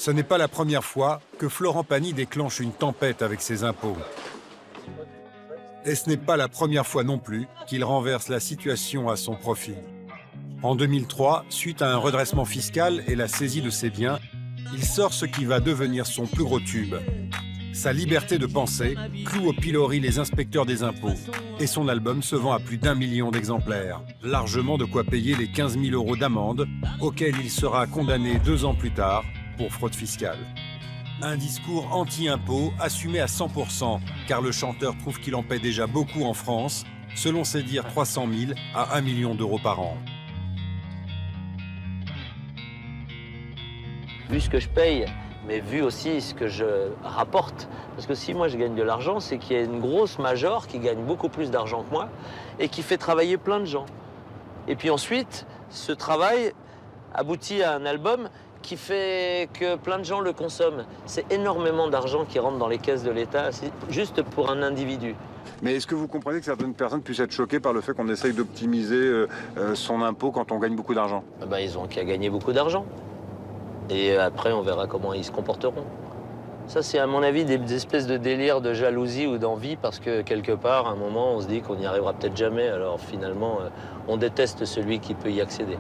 Ce n'est pas la première fois que Florent Pagny déclenche une tempête avec ses impôts. Et ce n'est pas la première fois non plus qu'il renverse la situation à son profit. En 2003, suite à un redressement fiscal et la saisie de ses biens, il sort ce qui va devenir son plus gros tube. Sa liberté de penser cloue au pilori les inspecteurs des impôts. Et son album se vend à plus d'1 million d'exemplaires. Largement de quoi payer les 15 000 € d'amende auxquels il sera condamné 2 ans plus tard pour fraude fiscale. Un discours anti-impôt assumé à 100%, car le chanteur trouve qu'il en paie déjà beaucoup en France, selon ses dires 300 000 à 1 million d'euros par an. Vu ce que je paye, mais vu aussi ce que je rapporte. Parce que si moi je gagne de l'argent, c'est qu'il y a une grosse major qui gagne beaucoup plus d'argent que moi et qui fait travailler plein de gens. Et puis ensuite, ce travail aboutit à un album qui fait que plein de gens le consomment. C'est énormément d'argent qui rentre dans les caisses de l'État, juste pour un individu. Mais est-ce que vous comprenez que certaines personnes puissent être choquées par le fait qu'on essaye d'optimiser son impôt quand on gagne beaucoup d'argent? Ils ont qu'à gagner beaucoup d'argent. Et après, on verra comment ils se comporteront. Ça, c'est à mon avis des espèces de délires de jalousie ou d'envie parce que quelque part, à un moment, on se dit qu'on n'y arrivera peut-être jamais. Alors finalement, on déteste celui qui peut y accéder.